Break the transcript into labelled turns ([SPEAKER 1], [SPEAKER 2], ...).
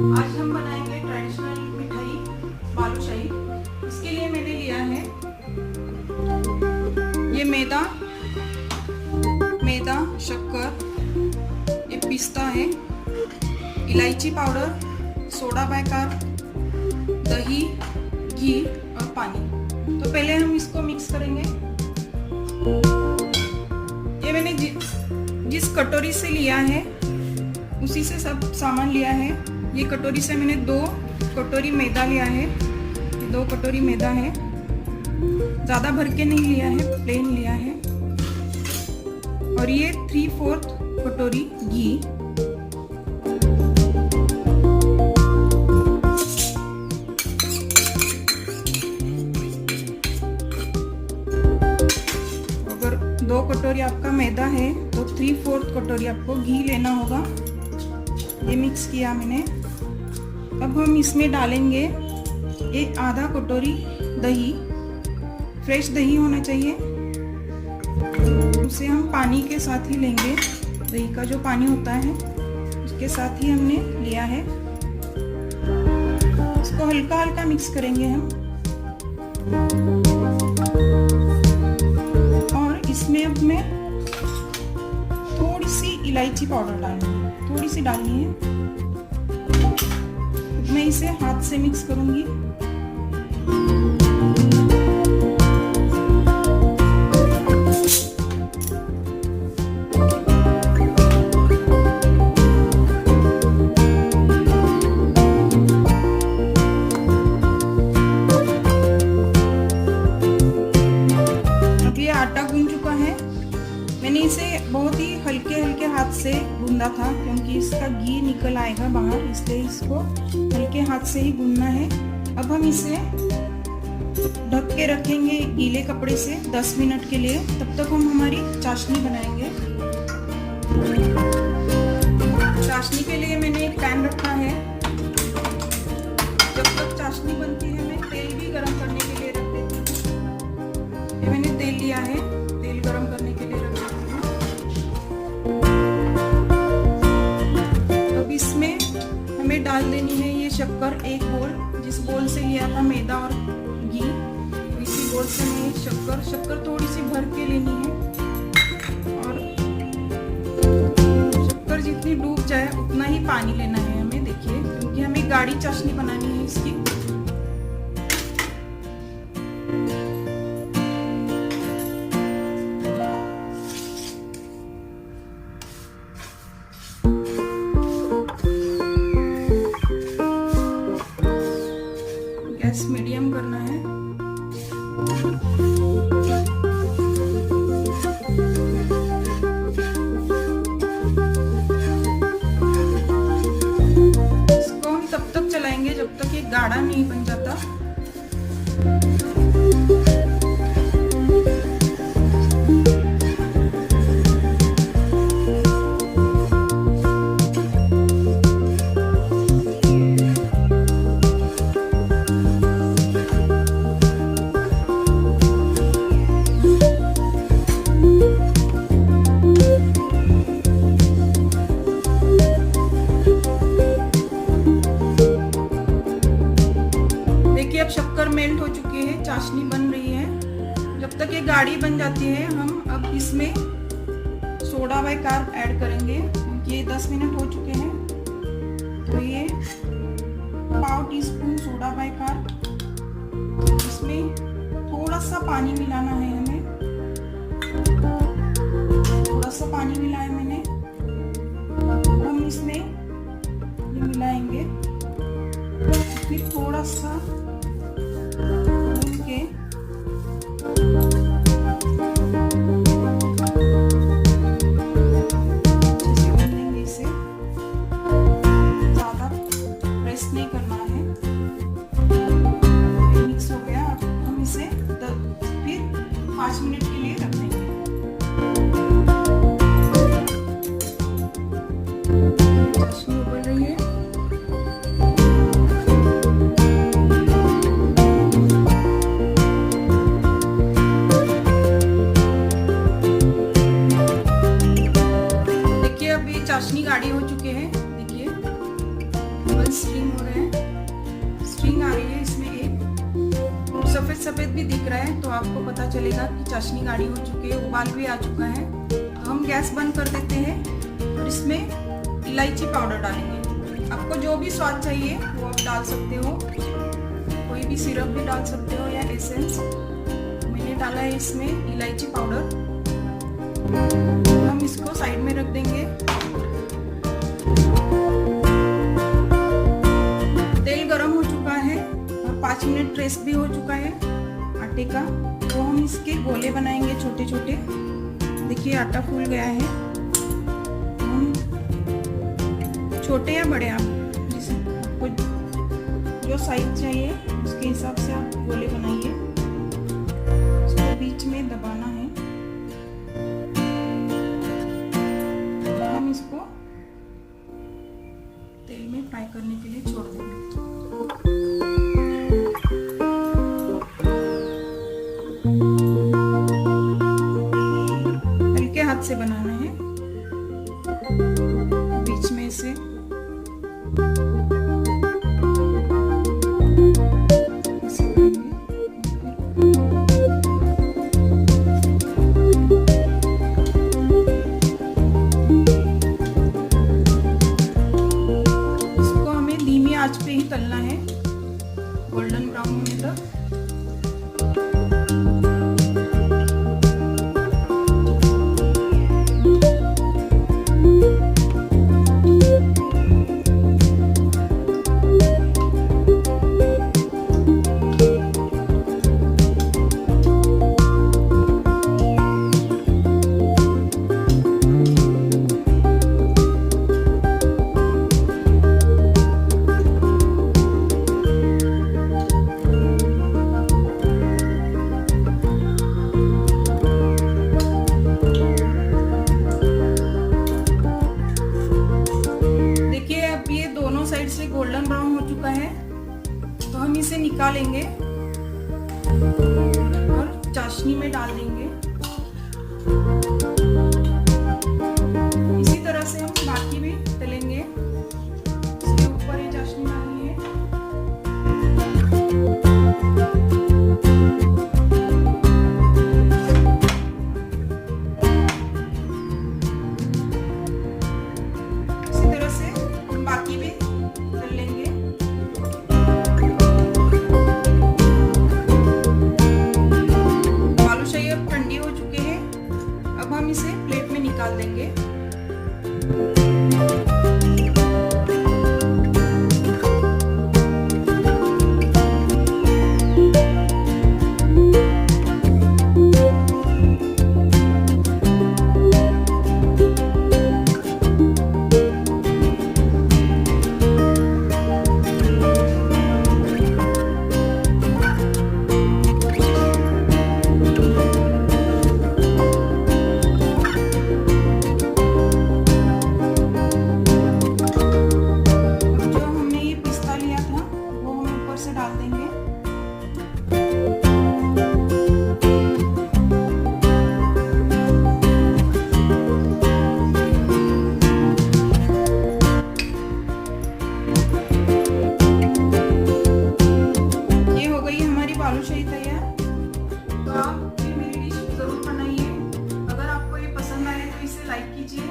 [SPEAKER 1] आज हम बनाएंगे ट्रेडिशनल मिठाई बालूशाही। इसके लिए मैंने लिया है ये मैदा, शक्कर, ये पिस्ता है, इलायची पाउडर, सोडा बाइकार, दही, घी और पानी। तो पहले हम इसको मिक्स करेंगे। ये मैंने जिस कटोरी से लिया है उसी से सब सामान लिया है। ये कटोरी से मैंने 2 कटोरी मैदा लिया है। ये 2 कटोरी मैदा है, ज़्यादा भर के नहीं लिया है, प्लेन लिया है। और ये 3/4 कटोरी घी, अगर 2 कटोरी आपका मैदा है तो 3/4 कटोरी आपको घी लेना होगा। ये मिक्स किया मैंने। अब हम इसमें डालेंगे एक आधा कटोरी दही। फ्रेश दही होना चाहिए, उसे हम पानी के साथ ही लेंगे। दही का जो पानी होता है उसके साथ ही हमने लिया है। इसको हल्का हल्का मिक्स करेंगे हम। और इसमें अब मैं थोड़ी सी इलायची पाउडर डालूंगी, थोड़ी सी डालनी है। मैं इसे हाथ से मिक्स करूंगी। अब ये आटा गूंद चुका है। मैंने इसे बहुत ही हल्के हल्के हाथ से गूंदा था क्योंकि इसका घी निकल आएगा बाहर, इसलिए इसको हल्के हाथ से ही गूंदना है। अब हम इसे ढक के रखेंगे गीले कपड़े से 10 मिनट के लिए। तब तक हम हमारी चाशनी बनाएंगे। चाशनी के लिए मैंने एक पैन रखा है। जब तक चाशनी बनती है मैं तेल भी गरम करने के लिए रख देती हूँ। ये मैंने तेल लिया है, तेल गरम करने के लिए रख देती हूँ। अब इसमें हमें डाल देनी है ये शक्कर, 1 बोल। जिस बोल से लिया था मैदा और घी, इसी बोल से मैं शक्कर थोड़ी सी भर के लेनी है। और शक्कर जितनी डूब जाए उतना ही पानी लेना है हमें, देखिए, क्योंकि हमें गाढ़ी चाशनी बनानी है इसकी। गैस मीडियम करना है। इसको हम तब तक चलाएंगे जब तक ये गाढ़ा नहीं बन जाता। अब शक्कर मेल्ट हो चुकी है, चाशनी बन रही है। जब तक ये गाढ़ी बन जाती है हम अब इसमें सोडा बाइकार ऐड करेंगे क्योंकि ये 10 मिनट हो चुके हैं। तो ये 1/2 टीस्पून सोडा बाइकार, इसमें थोड़ा सा पानी मिलाना है हमें। थोड़ा सा पानी मिलाया मैंने। हम इसमें ये मिलाएंगे, फिर थोड़ा सा चाशनी गाढ़ी हो चुके हैं, देखिए। इसमें स्ट्रिंग हो रहे हैं, स्ट्रिंग आ रही है इसमें एक, और सफ़ेद सफ़ेद भी दिख रहा है, तो आपको पता चलेगा कि चाशनी गाढ़ी हो चुकी है, उबाल भी आ चुका है। तो हम गैस बंद कर देते हैं और इसमें इलायची पाउडर डालेंगे। आपको जो भी स्वाद चाहिए वो आप डाल सकते हो, कोई भी सिरप भी डाल सकते हो या एसेंस। मैंने डाला है इसमें इलायची पाउडर। हम इसको साइड में रख देंगे। तेल गरम हो चुका है और 5 मिनट रेस्ट भी हो चुका है आटे का। तो हम इसके गोले बनाएंगे छोटे छोटे। देखिए आटा फूल गया है। हम छोटे या बड़े, आप जिसे आपको जो साइज चाहिए उसके हिसाब से आप गोले बनाइए। इसको बीच में दबाना है। हम इसको तेल में फ्राई करने के लिए छोड़ देंगे। हल्के हाथ से बनाना है, बीच में से आंच पे ही तलना है, गोल्डन ब्राउन होने तक। साइड से गोल्डन ब्राउन हो चुका है, तो हम इसे निकालेंगे और चाशनी में डाल देंगे। इसी तरह से हम बाकी भी तलेंगे। इसके ऊपर ये चाशनी डालनी है। इसी तरह से बाकी भी इसे प्लेट में निकाल देंगे। डाल देंगे। ये हो गई हमारी बालूशाही तैयार। तो आप भी मेरी डिश जरूर बनाइए। अगर आपको ये पसंद आए तो इसे लाइक कीजिए।